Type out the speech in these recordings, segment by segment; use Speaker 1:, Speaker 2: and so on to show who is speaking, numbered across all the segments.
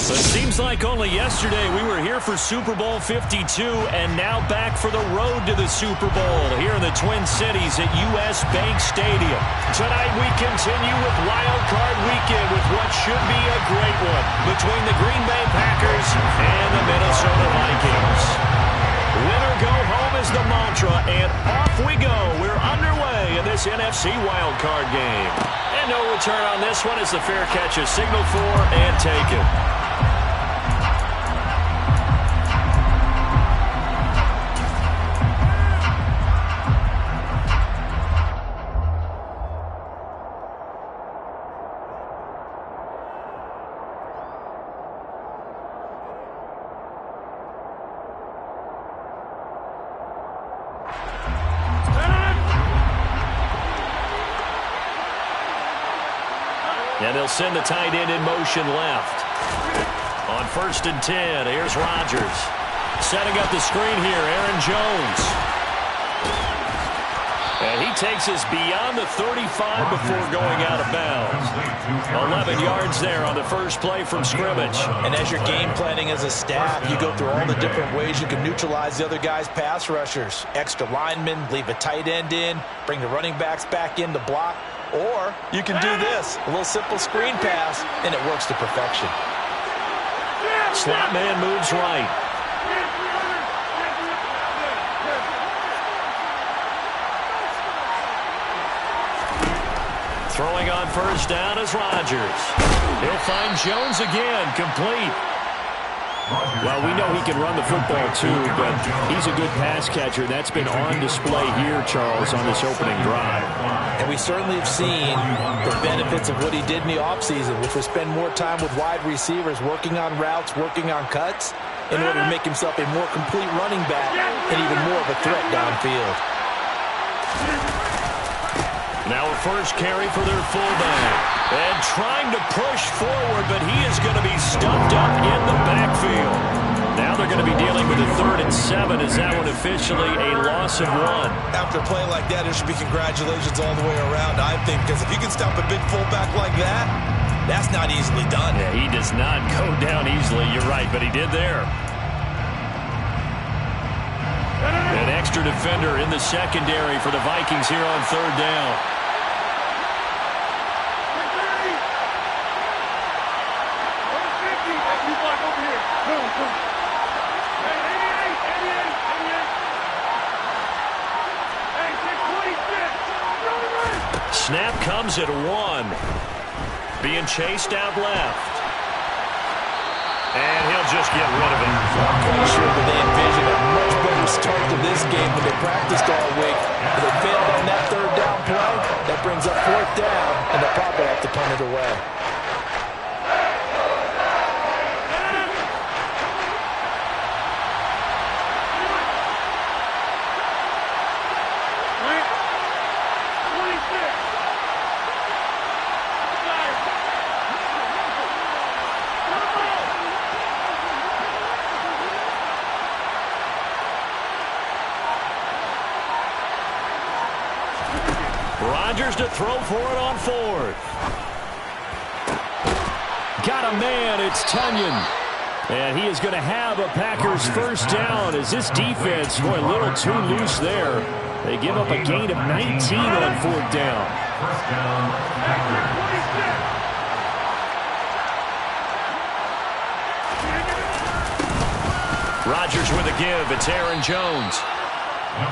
Speaker 1: It seems like only yesterday we were here for Super Bowl 52 and now back for the road to the Super Bowl here in the Twin Cities at US Bank Stadium. Tonight we continue with Wild Card Weekend with what should be a great one between the Green Bay Packers and the Minnesota Vikings. Win or go home is the mantra, and off we go. We're underway in this NFC Wild Card game. And no return on this one as the fair catch is signaled for and taken. And they'll send the tight end in motion left. On 1st and 10, here's Rodgers. Setting up the screen here, Aaron Jones. And he takes us beyond the 35 before going out of bounds. 11 yards there on the first play from scrimmage.
Speaker 2: And as you're game planning as a staff, you go through all the different ways you can neutralize the other guy's pass rushers. Extra linemen, leave a tight end in, bring the running backs back in to block. Or you can do this, a little simple screen pass, and it works to perfection.
Speaker 1: Slot man moves right. Throwing on 1st down is Rodgers. He'll find Jones again, complete. Well, we know he can run the football too, but he's a good pass catcher. That's been on display here, Charles, on this opening drive.
Speaker 2: And we certainly have seen the benefits of what he did in the offseason, which was spend more time with wide receivers, working on routes, working on cuts, in order to make himself a more complete running back and even more of a threat downfield.
Speaker 1: Now a first carry for their fullback. And trying to push forward, but he is going to be stuffed up in the backfield. Now they're going to be dealing with a 3rd and 7. Is that one officially a loss of 1?
Speaker 3: After a play like that, it should be congratulations all the way around, I think, because if you can stop a big fullback like that, that's not easily done.
Speaker 1: Yeah, he does not go down easily. You're right, but he did there. An extra defender in the secondary for the Vikings here on 3rd down. Snap comes at 1. Being chased out left. And he'll just get rid of it.
Speaker 2: I'm quite sure that they envision a much better start to this game than they practiced all week. If they failed on that 3rd down play, that brings up 4th down, and they'll probably have to punt it away.
Speaker 1: Rodgers to throw for it on 4th. Got a man, it's Tunyon. And he is going to have a Packers 1st down as this defense going a little too loose there. They give up a gain of 19 on 4th down. Rodgers with a give. It's Aaron Jones.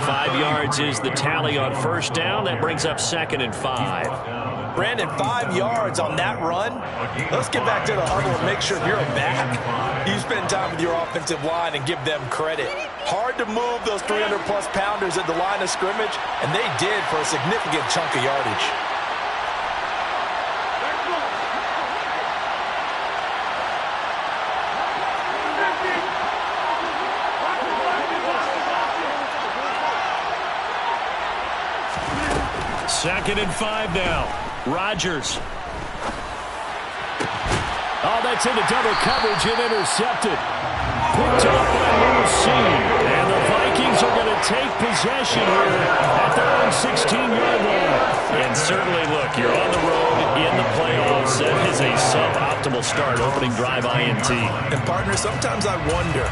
Speaker 1: 5 yards is the tally on 1st down. That brings up 2nd and 5.
Speaker 2: Brandon, 5 yards on that run. Let's get back to the huddle and make sure you're back. You spend time with your offensive line and give them credit. Hard to move those 300-plus pounders at the line of scrimmage, and they did for a significant chunk of yardage.
Speaker 1: Second and 5 now. Rodgers. Oh, that's into double coverage and intercepted. Picked up by Lucci. And the Vikings Eagles are going to take possession here at their own 16-yard line. And certainly, look, you're on the road in the playoffs. That is a suboptimal start, opening drive INT.
Speaker 2: And, partner, sometimes I wonder,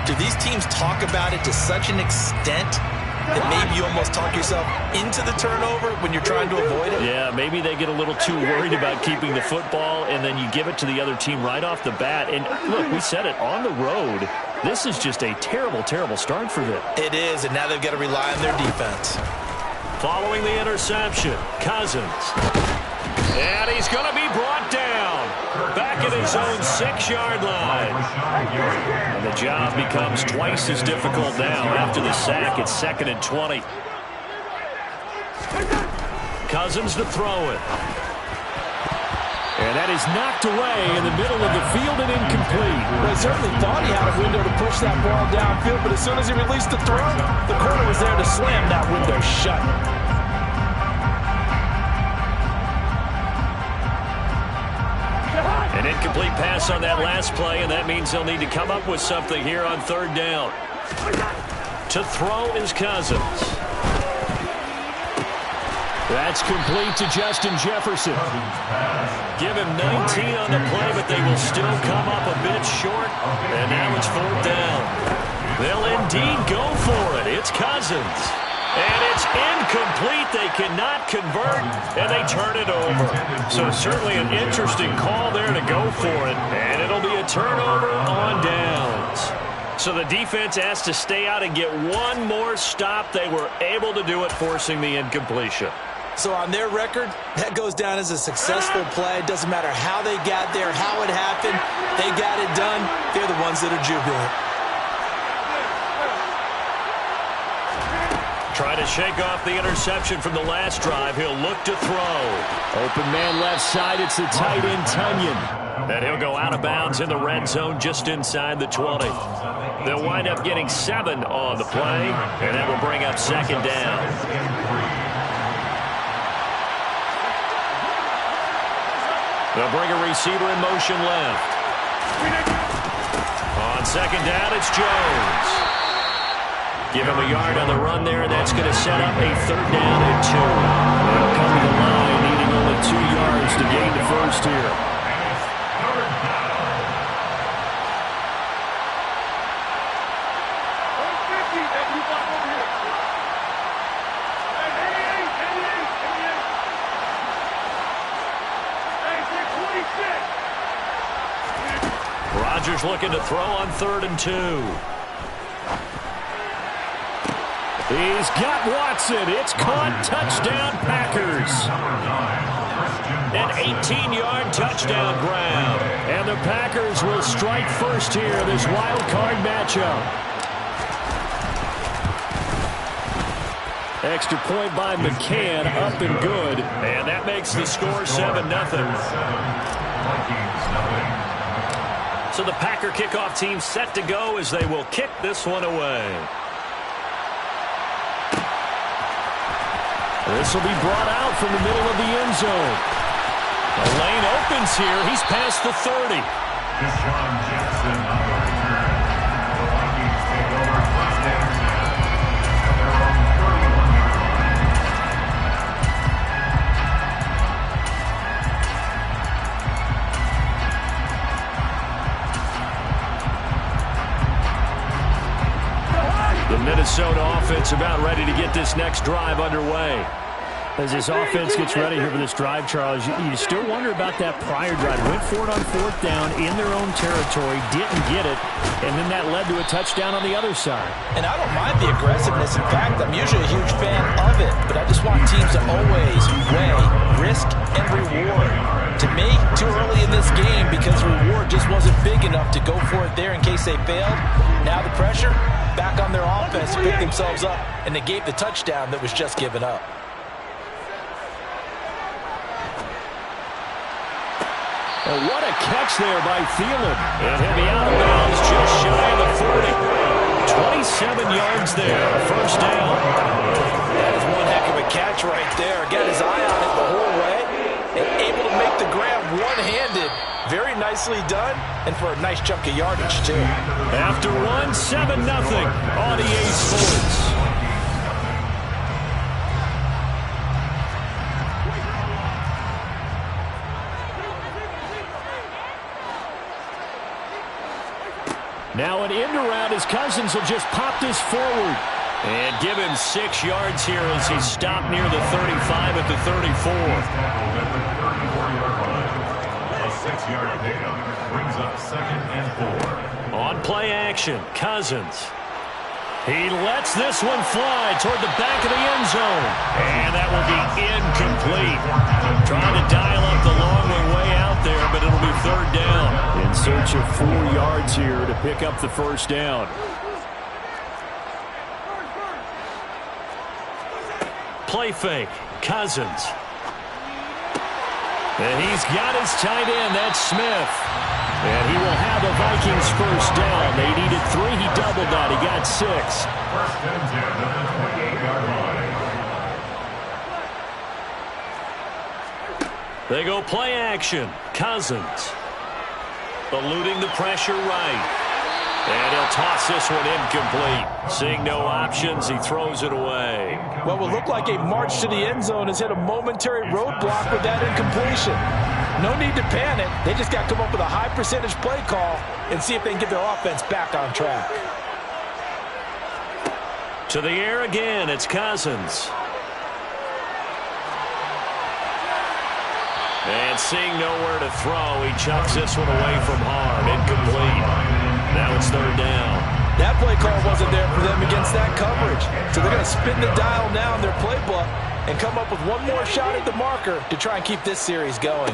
Speaker 2: do these teams talk about it to such an extent that maybe you almost talk yourself into the turnover when you're trying to avoid it?
Speaker 1: Yeah, maybe they get a little too worried about keeping the football, and then you give it to the other team right off the bat. And, look, we said it, on the road, this is just a terrible, terrible start for them.
Speaker 2: It is, and now they've got to rely on their defense.
Speaker 1: Following the interception, Cousins. And he's going to be brought down. Back at his own 6-yard line. And the job becomes twice as difficult now after the sack. It's 2nd and 20. Cousins to throw it. And that is knocked away in the middle of the field and incomplete.
Speaker 2: Well, he certainly thought he had a window to push that ball downfield, but as soon as he released the throw, the corner was there to slam that window shut.
Speaker 1: An incomplete pass on that last play, and that means they'll need to come up with something here on 3rd down. To throw is Cousins. That's complete to Justin Jefferson. Give him 19 on the play, but they will still come up a bit short. And now it's 4th down. They'll indeed go for it. It's Cousins. And it's incomplete. They cannot convert, and they turn it over. So certainly an interesting call there to go for it. And it'll be a turnover on downs. So the defense has to stay out and get one more stop. They were able to do it, forcing the incompletion.
Speaker 2: So on their record, that goes down as a successful play. It doesn't matter how they got there, how it happened. They got it done. They're the ones that are jubilant.
Speaker 1: Try to shake off the interception from the last drive. He'll look to throw. Open man left side. It's the tight end, Tunyon. And he'll go out of bounds in the red zone just inside the 20. They'll wind up getting 7 on the play, and that will bring up 2nd down. They'll bring a receiver in motion left. On 2nd down, it's Jones. Give him a yard on the run there, and that's going to set up a 3rd down and 2. They'll come to the line, needing only 2 yards to gain the first here. Rodgers looking to throw on 3rd and 2. He's got Watson. It's caught. Touchdown, Packers. An 18-yard touchdown grab. And the Packers will strike first here in this wild card matchup. Extra point by McCann, up and good. And that makes the score 7-0. So the Packer kickoff team set to go as they will kick this one away. This will be brought out from the middle of the end zone. The lane opens here. He's past the 30.
Speaker 4: Deshaun Jackson on the return. The Vikings take over first down at their own 31-yard line.
Speaker 1: The Minnesota offense about ready to get this next drive underway. As this offense gets ready here for this drive, Charles, you still wonder about that prior drive. Went for it on 4th down in their own territory, didn't get it, and then that led to a touchdown on the other side.
Speaker 2: And I don't mind the aggressiveness. In fact, I'm usually a huge fan of it, but I just want teams to always weigh risk and reward. To me, too early in this game because reward just wasn't big enough to go for it there in case they failed. Now the pressure back on their offense to pick themselves up and negate the touchdown that was just given up.
Speaker 1: Oh, what a catch there by Thielen. And he'll be out of bounds just shy of the 40. 27 yards there, first down.
Speaker 2: That is one heck of a catch right there. Got his eye on it the whole way and able to to make the grab one-handed. Very nicely done, and for a nice chunk of yardage, too.
Speaker 1: After one, 7-0 on EA Sports. Now an end around as Cousins will just pop this forward. And give him 6 yards here as he's stopped near the 35 at the 34.
Speaker 4: A 6-yard pickup brings up 2nd and 4.
Speaker 1: On play action, Cousins. He lets this one fly toward the back of the end zone. And that will be incomplete. Trying to dial up the long way out there, but it'll be 3rd down. In search of 4 yards here to pick up the 1st down. Play fake, Cousins. And he's got his tight end, that's Smith. And he will have the Vikings 1st down. They needed 3, he doubled that, he got 6.
Speaker 4: 1st and 10 at the 28-yard line.
Speaker 1: They go play action, Cousins. Eluding the pressure right. And he'll toss this one incomplete. Seeing no options, he throws it away.
Speaker 2: What will look like a march to the end zone has hit a momentary roadblock with that incompletion. No need to panic. They just got to come up with a high percentage play call and see if they can get their offense back on track.
Speaker 1: To the air again, it's Cousins. And seeing nowhere to throw, he chucks this one away from harm. Incomplete. Now it's 3rd down.
Speaker 2: That play call wasn't there for them against that coverage. So they're going to spin the dial now in their playbook and come up with one more shot at the marker to try and keep this series going.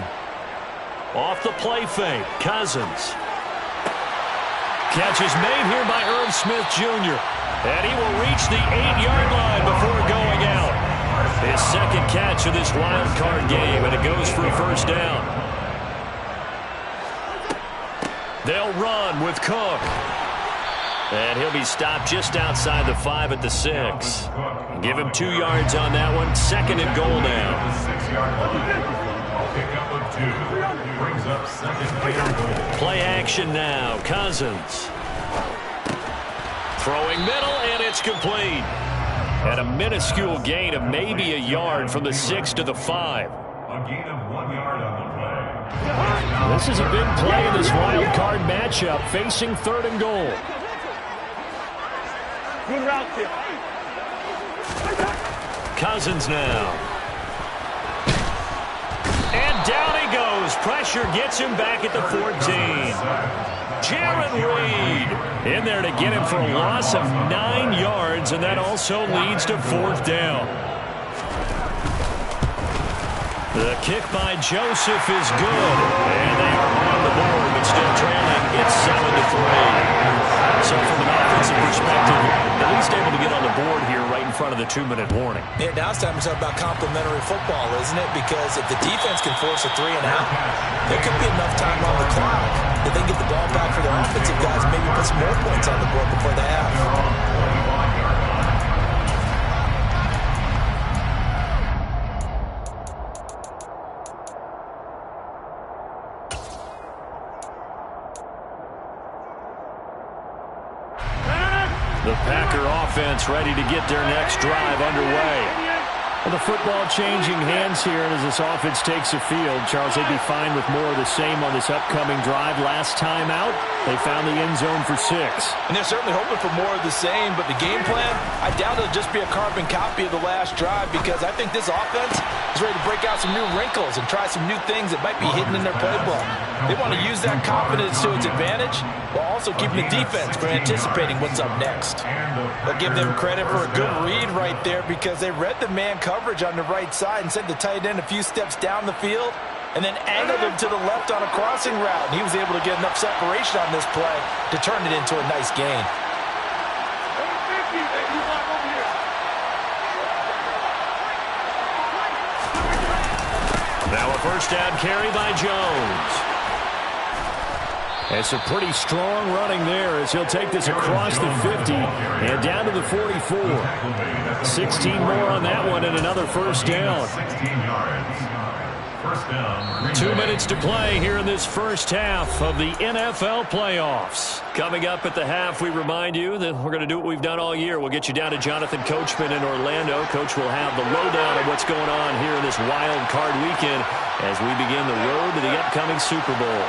Speaker 1: Off the play fake, Cousins. Catch is made here by Irv Smith Jr. And he will reach the 8-yard line before going out. His 2nd catch of this wild card game, and it goes for a 1st down. They'll run with Cook. And he'll be stopped just outside the 5 at the 6. Give him 2 yards on that one. 2nd and goal now.
Speaker 4: 6-yard line. Pickup of 2 brings up 2nd and goal.
Speaker 1: Play action now. Cousins. Throwing middle, and it's complete. And a minuscule gain of maybe a yard from the 6 to the 5.
Speaker 4: A gain of 1 yard on the play.
Speaker 1: This is a big play in this wild card matchup, facing 3rd and goal.
Speaker 5: Good route here.
Speaker 1: Cousins now. And down he goes. Pressure gets him back at the 14. Jaron Reed in there to get him for a loss of 9 yards, and that also leads to 4th down. The kick by Joseph is good, and they are on the board, but still trailing. It's 7-3. So from an offensive perspective, at least able to get on the board here right in front of the 2-minute warning.
Speaker 2: Yeah, now it's time to talk about complementary football, isn't it? Because if the defense can force a 3 and out, there could be enough time on the clock that they can get the ball back for their offensive guys and maybe put some more points on the board before the half.
Speaker 1: The Packer offense ready to get their next drive underway. Well, the football changing hands here, and as this offense takes the field, Charles, they'd be fine with more of the same on this upcoming drive. Last time out, they found the end zone for 6.
Speaker 2: And they're certainly hoping for more of the same, but the game plan, I doubt it'll just be a carbon copy of the last drive, because I think this offense is ready to break out some new wrinkles and try some new things that might be hidden in their playbook. They want to use that confidence to its advantage while also keeping the defense from anticipating what's up next. I'll give them credit for a good read right there, because they read the man coverage on the right side and sent the tight end a few steps down the field and then angled him to the left on a crossing route. And he was able to get enough separation on this play to turn it into a nice gain.
Speaker 1: Now a 1st down carry by Jones. It's a pretty strong running there as he'll take this across the 50 and down to the 44. 16 more on that one and another 1st down.
Speaker 4: 16 yards. First down, Green
Speaker 1: 2
Speaker 4: Bay.
Speaker 1: minutes to play here in this first half of the NFL playoffs. Coming up at the half, we remind you that we're going to do what we've done all year. We'll get you down to Jonathan Coachman in Orlando. Coach will have the lowdown of what's going on here in this wild card weekend as we begin the road to the upcoming Super Bowl.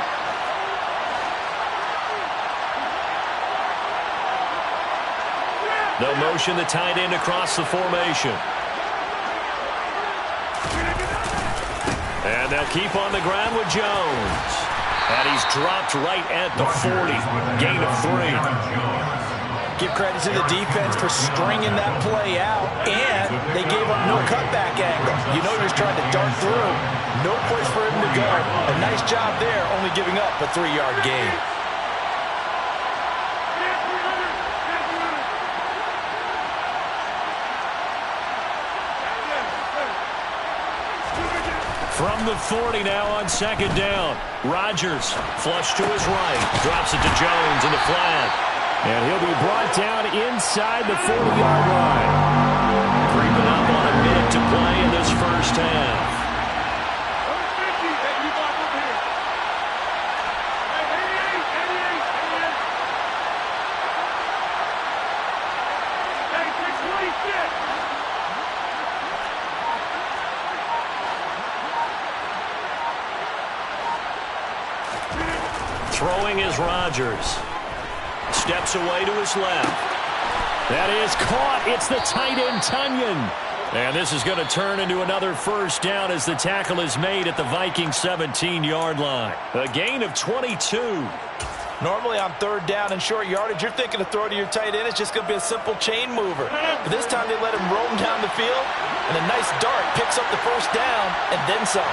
Speaker 1: They'll motion the tight end across the formation. And they'll keep on the ground with Jones. And he's dropped right at the 40. Gain of 3.
Speaker 2: Give credit to the defense for stringing that play out, and they gave up no cutback angle. You know you're trying to dart through. No place for him to go. A nice job there, only giving up a 3-yard gain.
Speaker 1: From the 40 now on second down. Rodgers flush to his right. Drops it to Jones in the flat. And he'll be brought down inside the 40-yard line. Creeping up on a minute to play in this first half. Throwing is Rodgers. Steps away to his left. That is caught. It's the tight end, Tunyon. And this is going to turn into another first down as the tackle is made at the Vikings 17-yard line. A gain of 22.
Speaker 2: Normally on third down and short yardage, you're thinking to throw to your tight end. It's just going to be a simple chain mover. But this time they let him roam down the field, and a nice dart picks up the first down and then some.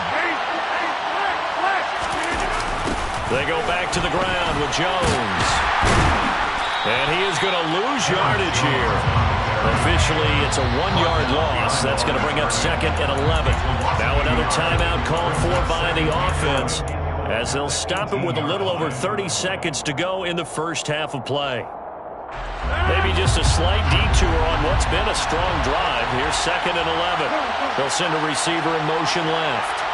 Speaker 1: They go back to the ground with Jones. And he is going to lose yardage here. Officially, it's a 1-yard loss. That's going to bring up second and 11. Now another timeout called for by the offense as they'll stop him with a little over 30 seconds to go in the first half of play. Maybe just a slight detour on what's been a strong drive. Here's second and 11. They'll send a receiver in motion left.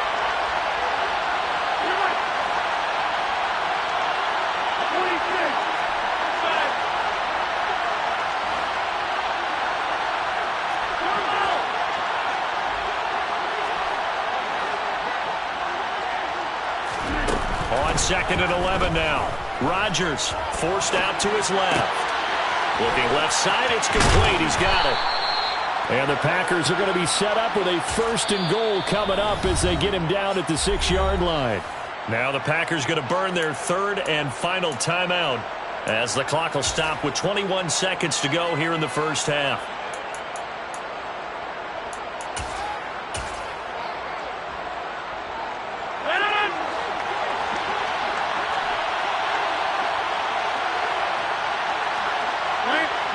Speaker 1: On second and 11 now. Rodgers forced out to his left. Looking left side, it's complete. He's got it. And the Packers are going to be set up with a first and goal coming up as they get him down at the 6-yard line. Now the Packers going to burn their third and final timeout as the clock will stop with 21 seconds to go here in the first half.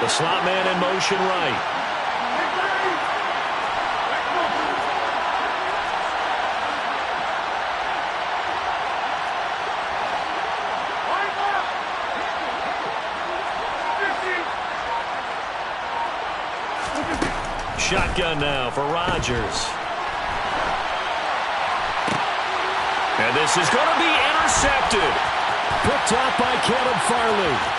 Speaker 1: The slot man in motion right. Shotgun now for Rodgers. And this is going to be intercepted. Picked off by Caleb Farley.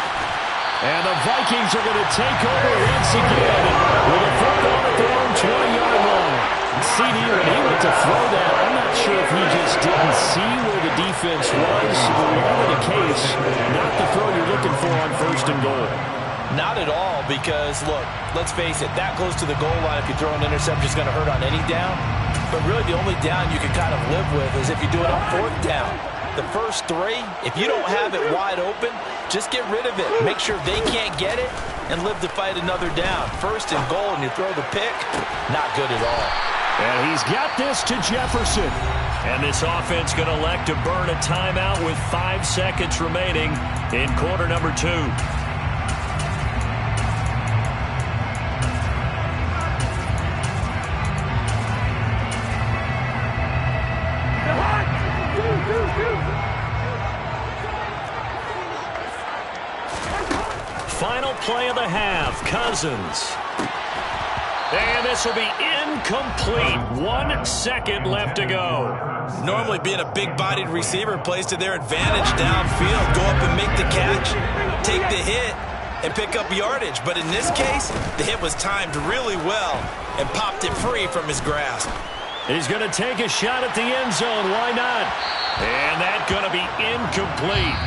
Speaker 1: And the Vikings are going to take over once again with a football at their own 20-yard line. CD, when he went to throw that, I'm not sure if he just didn't see where the defense was. Whatever the case, not the throw you're looking for on first and goal.
Speaker 2: Not at all, because, look, let's face it, that close to the goal line, if you throw an interception, is going to hurt on any down. But really the only down you can kind of live with is if you do it on fourth down. The first three, if you don't have it wide open, just get rid of it. Make sure they can't get it and live to fight another down. First and goal, and you throw the pick, not good at all.
Speaker 1: And he's got this to Jefferson. And this offense going to elect to burn a timeout with 5 seconds remaining in quarter number 2. Final play of the half, Cousins. And this will be incomplete. 1 second left to go.
Speaker 3: Normally being a big-bodied receiver plays to their advantage downfield. Go up and make the catch, take the hit, and pick up yardage. But in this case, the hit was timed really well and popped it free from his grasp.
Speaker 1: He's going to take a shot at the end zone. Why not? And that's going to be incomplete.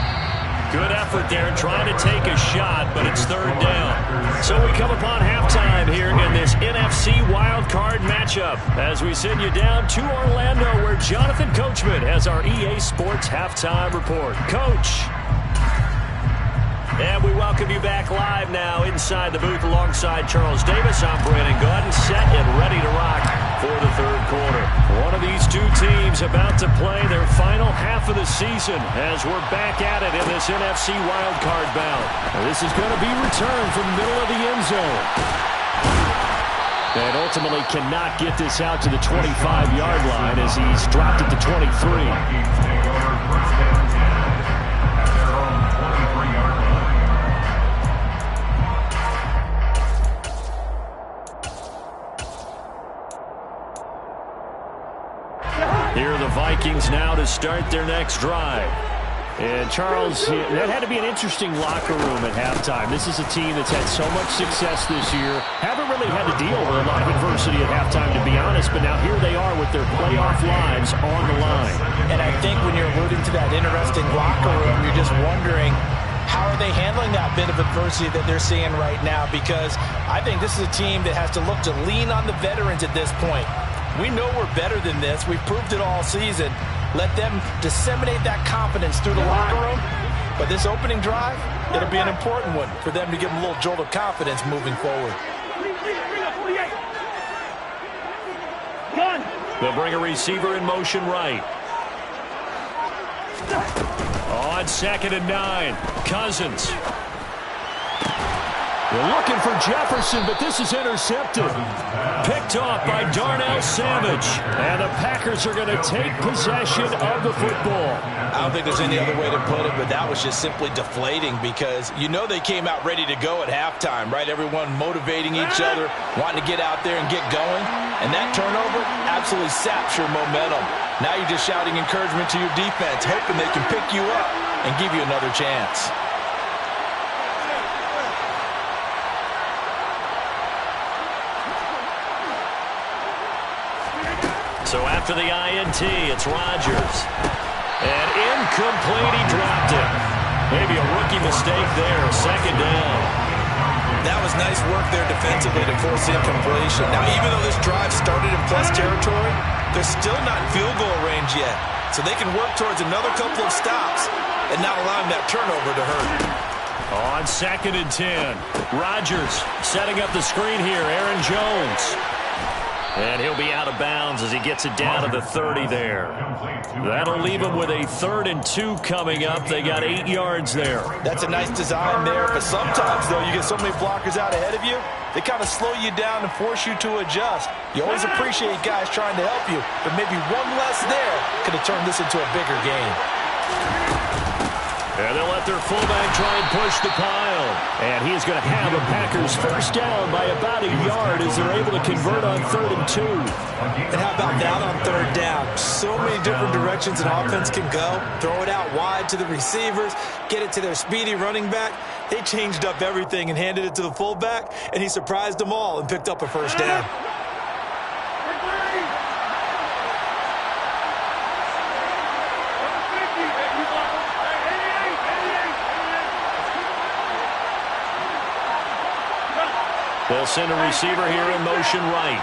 Speaker 1: Good effort there trying to take a shot, but it's third down. So we come upon halftime here in this NFC wildcard matchup as we send you down to Orlando where Jonathan Coachman has our EA Sports halftime report. Coach. And we welcome you back live now inside the booth alongside Charles Davis. I'm Brandon Gaudin, set and ready to rock for the third quarter. One of these two teams about to play their final half of the season as we're back at it in this NFC wildcard bout. This is going to be returned from the middle of the end zone. And ultimately cannot get this out to the 25-yard line as he's dropped it to 23. Here are the Vikings now to start their next drive. And Charles, that had to be an interesting locker room at halftime. This is a team that's had so much success this year. Haven't really had to deal with a lot of adversity at halftime, to be honest. But now here they are with their playoff lives on the line.
Speaker 2: And I think when you're alluding to that interesting locker room, you're just wondering, how are they handling that bit of adversity that they're seeing right now? Because I think this is a team that has to look to lean on the veterans at this point. We know we're better than this. We've proved it all season. Let them disseminate that confidence through the locker room. But this opening drive, it'll be an important one for them to give them a little jolt of confidence moving forward.
Speaker 1: They'll bring a receiver in motion right. On 2nd and 9, Cousins. They're looking for Jefferson, but this is intercepted. Picked off by Darnell Savage. And the Packers are going to take possession of the football.
Speaker 2: I don't think there's any other way to put it, but that was just simply deflating because you know they came out ready to go at halftime, right? Everyone motivating each other, wanting to get out there and get going. And that turnover absolutely saps your momentum. Now you're just shouting encouragement to your defense, hoping they can pick you up and give you another chance.
Speaker 1: So after the INT, it's Rodgers. And incomplete, he dropped it. Maybe a rookie mistake there, 2nd down.
Speaker 3: That was nice work there defensively to force incompletion. Now, even though this drive started in plus territory, they're still not in field goal range yet. So they can work towards another couple of stops and not allowing that turnover to hurt.
Speaker 1: On 2nd and 10, Rodgers setting up the screen here, Aaron Jones. And he'll be out of bounds as he gets it down to the 30 there. That'll leave him with a 3rd and 2 coming up. They got 8 yards there.
Speaker 2: That's a nice design there, but sometimes, though, you get so many blockers out ahead of you, they kind of slow you down and force you to adjust. You always appreciate guys trying to help you, but maybe one less there could have turned this into a bigger game.
Speaker 1: And they'll let their fullback try and push the pile. And he's going to have a Packers first down by about a yard as they're able to convert on 3rd and 2.
Speaker 2: And how about that on 3rd down? So many different directions an offense can go. Throw it out wide to the receivers, get it to their speedy running back. They changed up everything and handed it to the fullback, and he surprised them all and picked up a first down.
Speaker 1: They'll send a receiver here in motion right.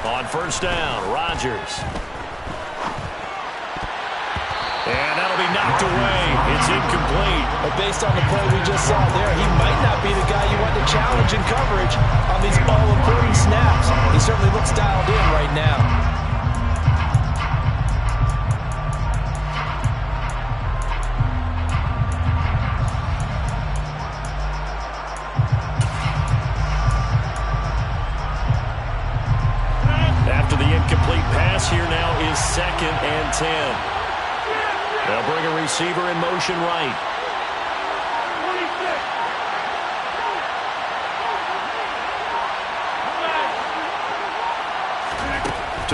Speaker 1: On 1st down, Rodgers. And that'll be knocked away. It's incomplete.
Speaker 2: But based on the play we just saw there, he might not be the guy you want to challenge in coverage on these all-important snaps. He certainly looks dialed in right now.
Speaker 1: Incomplete pass here now is 2nd and 10. They'll bring a receiver in motion right.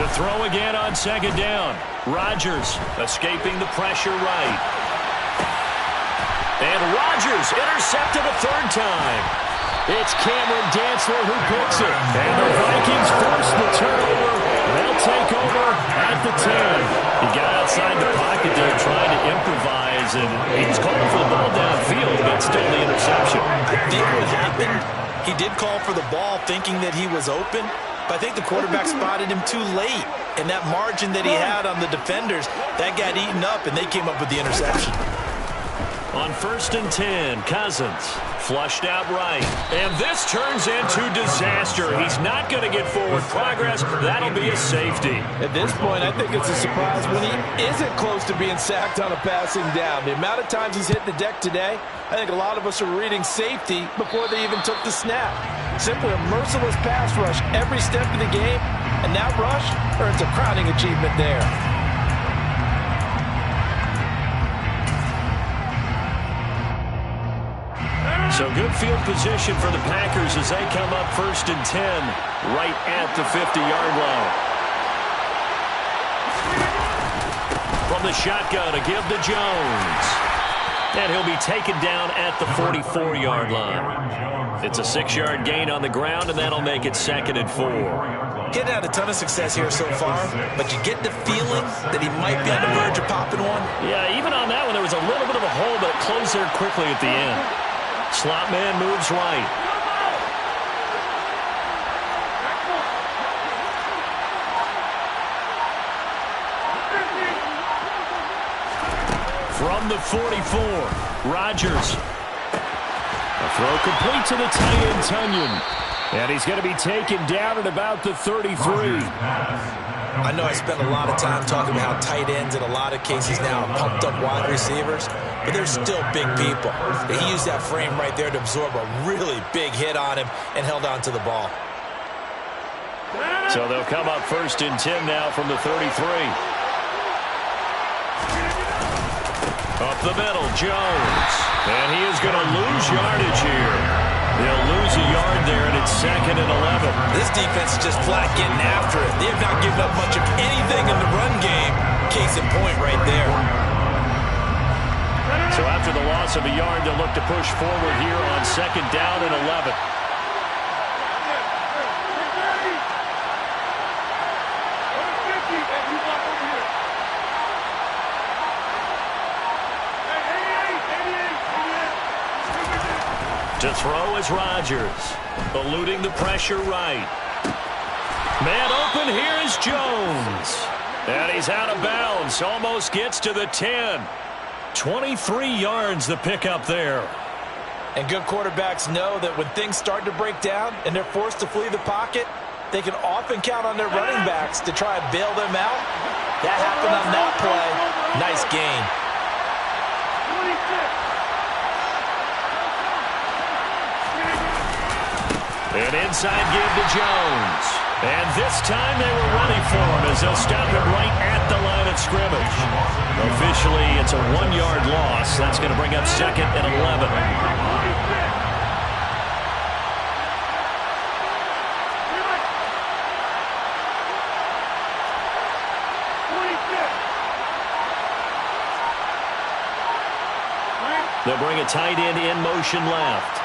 Speaker 1: To throw again on second down. Rodgers escaping the pressure right. And Rodgers intercepted a third time. It's Cameron Dantzler who picks it. And the Vikings force the turnover. They'll take over at the 10. He got outside the pocket there trying to improvise, and he was calling for the ball downfield, but still the interception.
Speaker 2: I think what happened, he did call for the ball thinking that he was open, but I think the quarterback spotted him too late. And that margin that he had on the defenders, that got eaten up, and they came up with the interception.
Speaker 1: On 1st and 10, Cousins flushed out right. And this turns into disaster. He's not going to get forward progress. That'll be a safety.
Speaker 2: At this point, I think it's a surprise when he isn't close to being sacked on a passing down. The amount of times he's hit the deck today, I think a lot of us are reading safety before they even took the snap. Simply a merciless pass rush every step of the game, and that rush earns a crowning achievement there.
Speaker 1: So good field position for the Packers as they come up 1st and 10 right at the 50-yard line. From the shotgun, a give to Jones. And he'll be taken down at the 44-yard line. It's a 6-yard gain on the ground, and that'll make it 2nd and 4.
Speaker 2: Getting had a ton of success here so far, but you get the feeling that he might be on the verge of popping one.
Speaker 1: Yeah, even on that one, there was a little bit of a hole, but it closed there quickly at the end. Slot man moves right. From the 44, Rodgers. A throw complete to the tight end, Tunyon. And he's going to be taken down at about the 33.
Speaker 2: I know I spent a lot of time talking about how tight ends in a lot of cases now are pumped up wide receivers, but they're still big people. He used that frame right there to absorb a really big hit on him and held on to the ball.
Speaker 1: So they'll come up 1st and 10 now from the 33. Up the middle, Jones. And he is going to lose yardage here. They'll lose a yard there, and it's 2nd and 11.
Speaker 2: This defense is just flat getting after it. They have not given up much of anything in the run game. Case in point right there.
Speaker 1: So after the loss of a yard, they'll look to push forward here on 2nd down and 11. To throw is Rodgers, eluding the pressure right. Man open, here is Jones. And he's out of bounds, almost gets to the 10. 23 yards the pickup there.
Speaker 2: And good quarterbacks know that when things start to break down and they're forced to flee the pocket, they can often count on their running backs to try and bail them out. That happened on that play. Nice gain.
Speaker 1: An inside give to Jones. And this time they were ready for him as they'll stop him right at the line of scrimmage. Officially, it's a 1-yard loss. That's going to bring up 2nd and 11. They'll bring a tight end in motion left.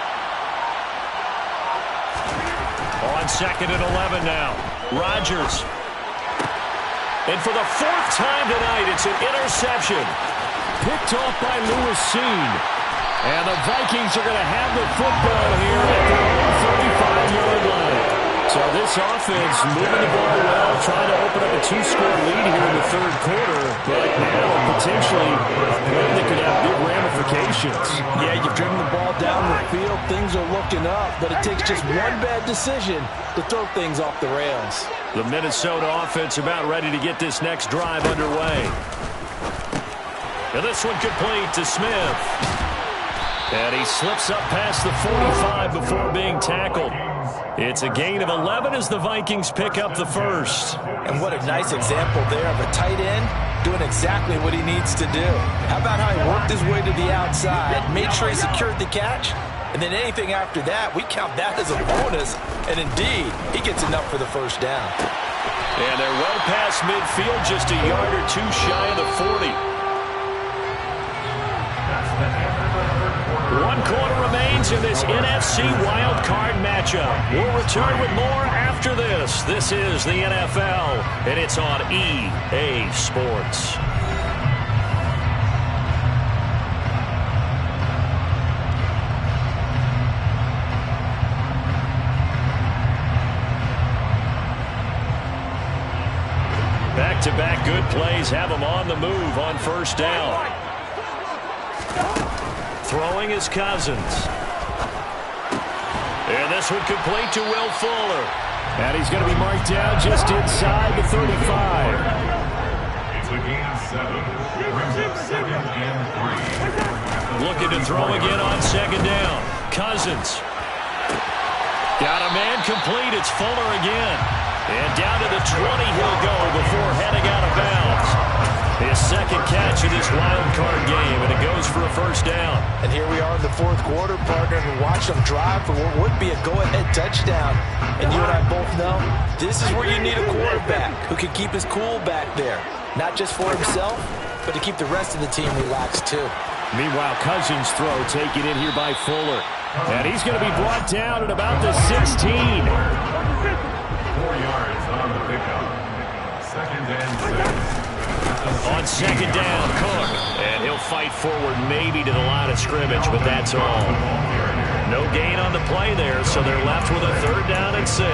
Speaker 1: On 2nd and 11 now. Rodgers. And for the 4th time tonight, it's an interception. Picked off by Lewis Seen. And the Vikings are going to have the football here at their own 35-yard line. So this offense moving the ball well, trying to open up a 2-score lead here in the 3rd quarter. But now potentially a play that could have big ramifications.
Speaker 2: Yeah, you've driven the ball down the field. Things are looking up, but it takes just one bad decision to throw things off the rails.
Speaker 1: The Minnesota offense about ready to get this next drive underway. And this one complete to Smith. And he slips up past the 45 before being tackled. It's a gain of 11 as the Vikings pick up the 1st.
Speaker 2: And what a nice example there of a tight end doing exactly what he needs to do. How about how he worked his way to the outside, made sure he secured the catch, and then anything after that, we count that as a bonus. And indeed, he gets enough for the 1st down.
Speaker 1: And they're well past midfield, just a yard or two shy of the 40. One quarter remains in this NFC Wild Card matchup. We'll return with more after this. This is the NFL, and it's on EA Sports. Back-to-back good plays have them on the move on first down. Throwing is Cousins. And this one complete to Will Fuller.
Speaker 5: And he's going to be marked down just inside the 35.
Speaker 4: It's a gain of 7. Brings up 2nd and 3.
Speaker 1: Looking to throw again on second down. Cousins. Got a man complete. It's Fuller again. And down to the 20 he'll go before heading out of bounds. His second catch of this wild card game, and it goes for a first down.
Speaker 2: And here we are in the fourth quarter, partner, and watch them drive for what would be a go-ahead touchdown. And you and I both know this is where you need a quarterback who can keep his cool back there. Not just for himself, but to keep the rest of the team relaxed too.
Speaker 5: Meanwhile, Cousins' throw taken in here by Fuller. And he's going to be brought down at about the 16.
Speaker 4: 4 yards on the pickup. 2nd and 6.
Speaker 1: On second down, Cook. And he'll fight forward maybe to the line of scrimmage, but that's all. No gain on the play there, so they're left with a 3rd down and 6.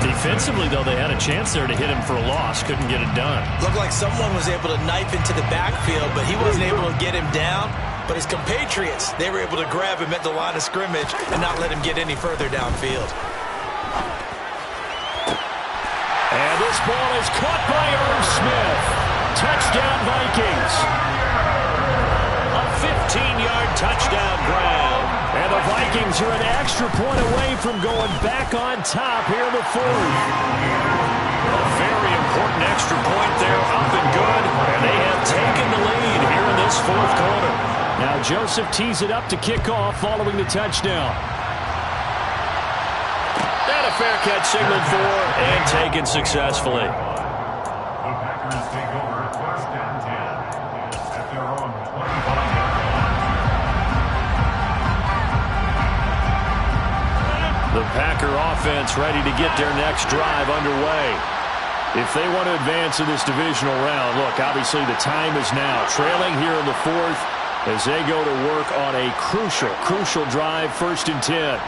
Speaker 1: Defensively, though, they had a chance there to hit him for a loss. Couldn't get it done.
Speaker 2: Looked like someone was able to knife into the backfield, but he wasn't able to get him down. But his compatriots, they were able to grab him at the line of scrimmage and not let him get any further downfield.
Speaker 5: And this ball is caught by Irv Smith. Touchdown, Vikings.
Speaker 1: A 15-yard touchdown grab.
Speaker 5: And the Vikings are an extra point away from going back on top here in the 4th.
Speaker 1: A very important extra point there, up and good. And they have taken the lead here in this 4th quarter.
Speaker 5: Now Joseph tees it up to kick off following the touchdown.
Speaker 1: And a fair catch signaled for and taken successfully.
Speaker 4: The Packers take over 1st and 10 at their own 25.
Speaker 1: The Packer offense ready to get their next drive underway.
Speaker 5: If they want to advance in this divisional round, look, obviously the time is now. Trailing here in the 4th as they go to work on a crucial drive, 1st and 10.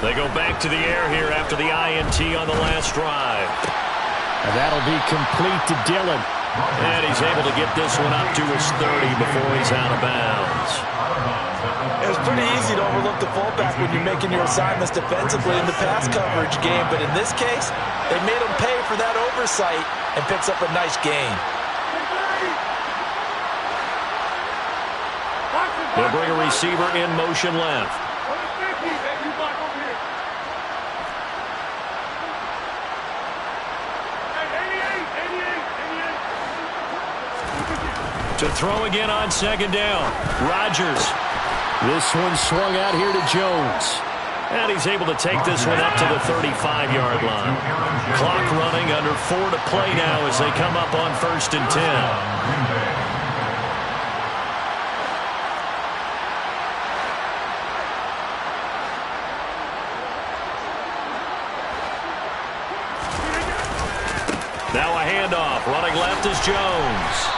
Speaker 1: They go back to the air here after the INT on the last drive.
Speaker 5: And that'll be complete to Dillon.
Speaker 1: And he's able to get this one up to his 30 before he's out of bounds.
Speaker 2: It's pretty easy to overlook the fullback when you're making your assignments defensively in the pass coverage game. But in this case, they made him pay for that oversight and picks up a nice gain.
Speaker 1: They'll bring a receiver in motion left. To throw again on second down. Rodgers.
Speaker 5: This one swung out here to Jones.
Speaker 1: And he's able to take this one up to the 35-yard line. Clock running, under 4 to play now as they come up on 1st and 10. Now a handoff. Running left is Jones.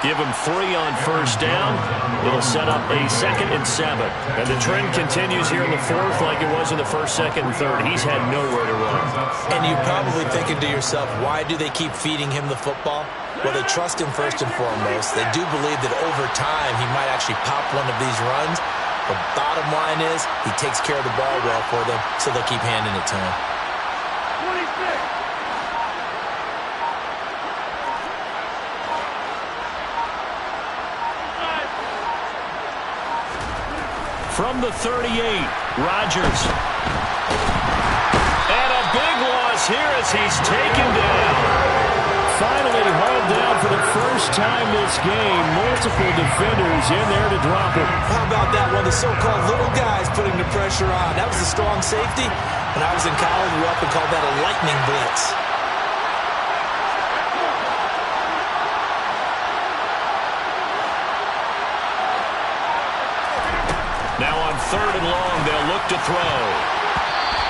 Speaker 1: Give him 3 on first down. It'll set up a 2nd and 7. And the trend continues here in the 4th like it was in the 1st, 2nd, and 3rd. He's had nowhere to run.
Speaker 2: And you're probably thinking to yourself, why do they keep feeding him the football? Well, they trust him first and foremost. They do believe that over time he might actually pop one of these runs. The bottom line is he takes care of the ball well for them, so they'll keep handing it to him.
Speaker 1: From the 38, Rodgers. And a big loss here as he's taken down.
Speaker 5: finally hauled down for the first time this game. Multiple defenders in there to drop it.
Speaker 2: How about that one? The so-called little guys putting the pressure on. That was a strong safety. When I was in college, we often called that a lightning blitz.
Speaker 1: Now on 3rd and long, they'll look to throw.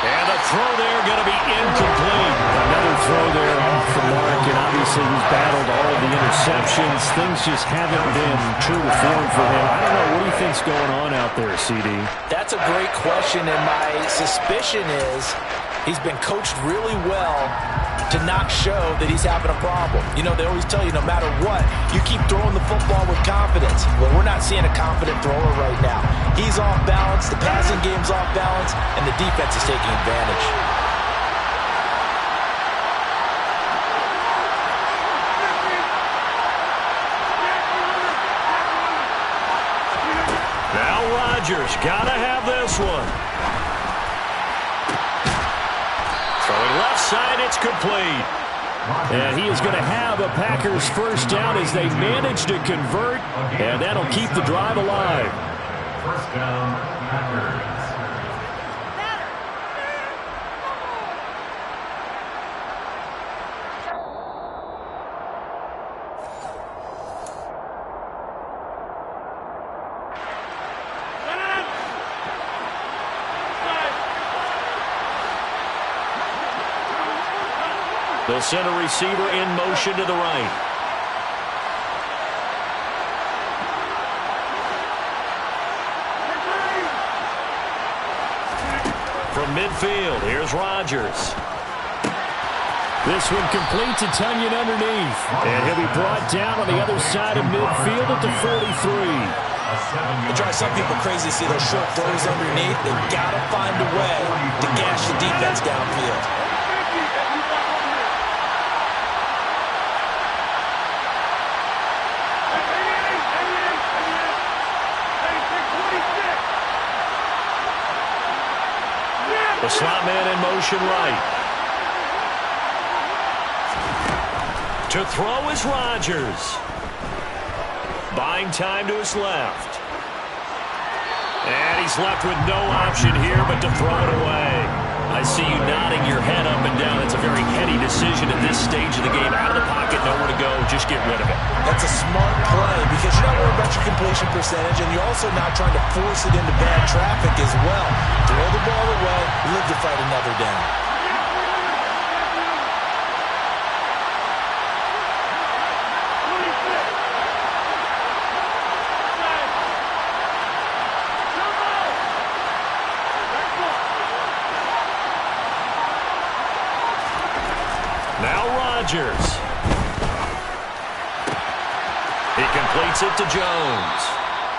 Speaker 1: And the throw there going to be incomplete.
Speaker 5: Another throw there off the mark, and obviously he's battled all of the interceptions. Things just haven't been true to form for him. I don't know. What do you think's going on out there, CD?
Speaker 2: That's a great question, and my suspicion is he's been coached really well to not show that he's having a problem. You know, they always tell you no matter what, you keep throwing the football with confidence. Well, we're not seeing a confident thrower right now. He's off balance, the passing game's off balance, and the defense is taking advantage.
Speaker 1: Now Rodgers got to have this one. Throwing left side, it's complete.
Speaker 5: And he is going to have a Packers first down as they manage to convert, and that'll keep the drive alive.
Speaker 4: First down, Packers.
Speaker 1: They'll send a receiver in motion to the right. From midfield, here's Rodgers.
Speaker 5: This one complete to Tunyon underneath. And he'll be brought down on the other side of midfield at the 43.
Speaker 2: It drives some people crazy to see those short throws underneath. They've got to find a way to gash the defense downfield.
Speaker 1: The slot man in motion right. To throw is Rodgers. Buying time to his left. And he's left with no option here but to throw it away. I see you nodding your head up and down. It's a very heady decision at this stage of the game. Out of the pocket, nowhere to go. Just get rid of it.
Speaker 2: That's a smart play because you're not worried about your completion percentage, and you're also not trying to force it into bad traffic as well. Throw the ball away, live to fight another down.
Speaker 1: Now Rodgers. He completes it to Jones.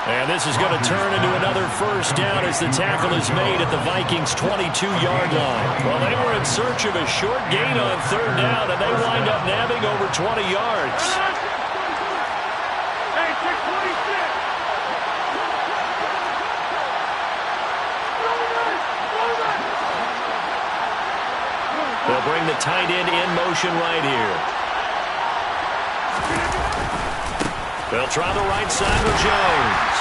Speaker 1: And this is going to turn into another first down as the tackle is made at the Vikings' 22-yard line. Well, they were in search of a short gain on 3rd down, and they wind up nabbing over 20 yards. They'll bring the tight end in motion right here. They'll try the right side with Jones.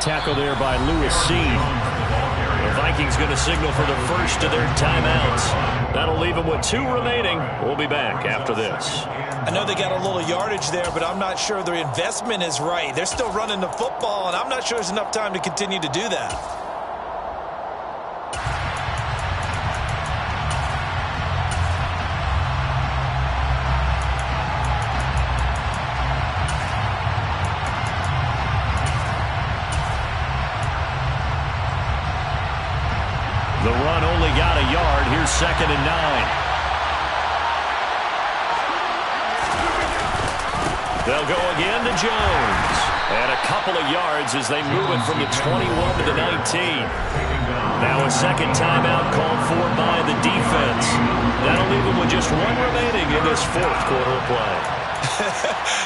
Speaker 5: Tackle there by Lewis Seed.
Speaker 1: The Vikings going to signal for the first of their timeouts. That'll leave them with 2 remaining. We'll be back after this.
Speaker 2: I know they got a little yardage there, but I'm not sure their investment is right. They're still running the football, and I'm not sure there's enough time to continue to do that.
Speaker 1: The run only got a yard. Here's 2nd and 9. They'll go again to Jones. And a couple of yards as they move it from the 21 to the 19. Now a second timeout called for by the defense. That'll leave them with just 1 remaining in this 4th quarter of play.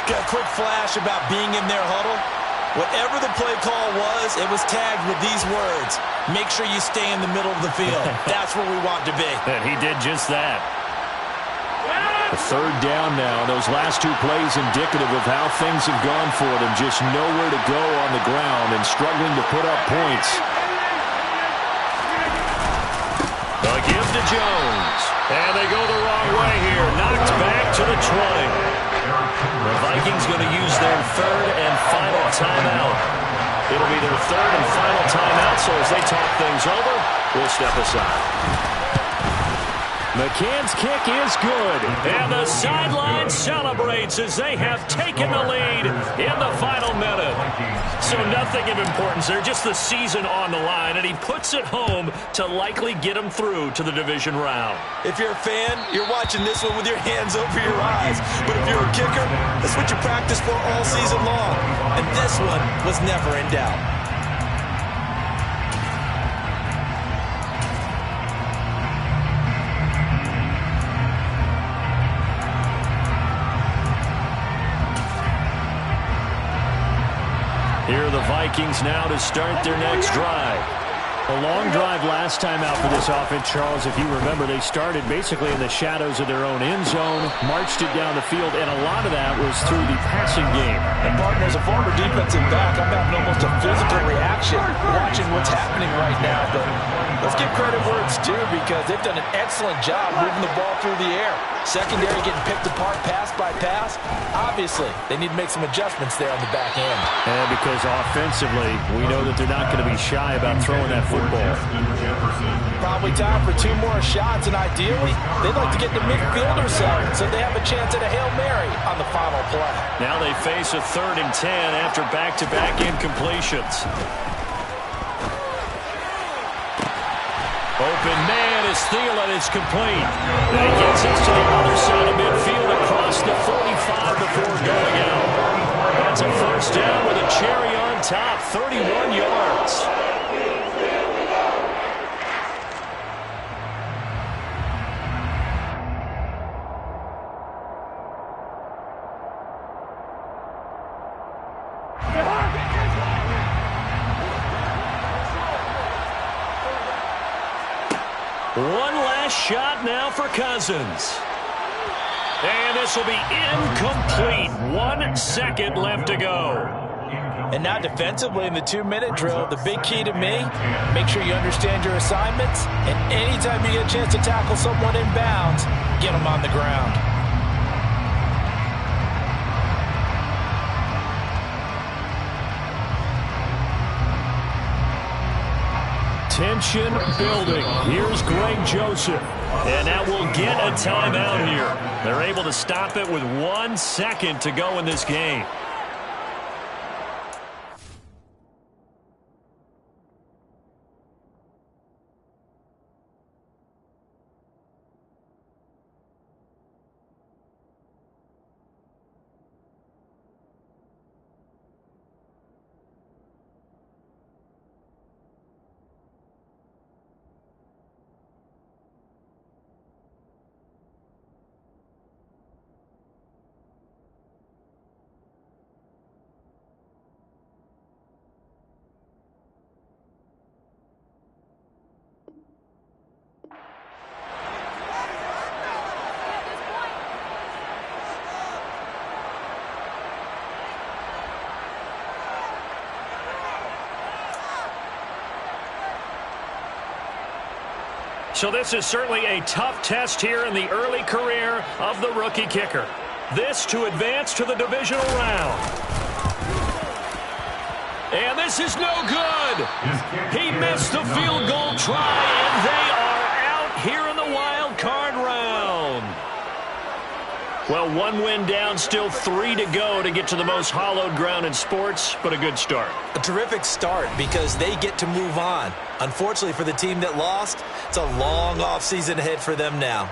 Speaker 2: Got a quick flash about being in their huddle. Whatever the play call was, it was tagged with these words. Make sure you stay in the middle of the field. That's where we want to be.
Speaker 1: And he did just that.
Speaker 5: A third down now. Those last two plays indicative of how things have gone for them. Just nowhere to go on the ground and struggling to put up points. The give to Jones. And they go the wrong way here. Knocked back to the 20. The Vikings going to use their third and final timeout. It'll be their third and final timeout, so as they talk things over, we'll step aside. McCann's kick is good, and the sideline celebrates as they have taken the lead in the final minute. So nothing of importance there, just the season on the line, and he puts it home to likely get them through to the division round.
Speaker 2: If you're a fan, you're watching this one with your hands over your eyes. But if you're a kicker, that's what you practice for all season long. And this one was never in doubt.
Speaker 5: Here are the Vikings now to start their next drive. A long drive last time out for this offense, Charles. If you remember, they started basically in the shadows of their own end zone, marched it down the field, and a lot of that was through the passing game.
Speaker 2: And, partner, as a former defensive back, I'm having almost a physical reaction watching what's happening right now. But let's give credit where it's due because they've done an excellent job moving the ball through the air. Secondary getting picked apart pass by pass. Obviously, they need to make some adjustments there on the back end.
Speaker 5: And because offensively, we know that they're not going to be shy about throwing that football.
Speaker 2: Probably time for 2 more shots, and ideally, they'd like to get the midfielder zone so they have a chance at a Hail Mary on the final play.
Speaker 5: Now they face a 3rd and 10 after back-to-back incompletions. Open man is Thielen. It's complete. And he gets us to the other side of midfield across the 45 before going out. That's a first down with a cherry on top, 31 yards. One last shot now for Cousins. And this will be incomplete. 1 second left to go.
Speaker 2: And now defensively in the 2-minute drill, the big key to me, make sure you understand your assignments, and anytime you get a chance to tackle someone in bounds, get them on the ground.
Speaker 5: Tension building. Here's Greg Joseph. And that will get a timeout here. They're able to stop it with 1 second to go in this game. So this is certainly a tough test here in the early career of the rookie kicker. This to advance to the divisional round. And this is no good. He missed the field goal try, and they are out here in the wild card round. Well, 1 win down, still 3 to go to get to the most hallowed ground in sports, but a good start.
Speaker 2: A terrific start because they get to move on. Unfortunately for the team that lost, it's a long offseason ahead for them now.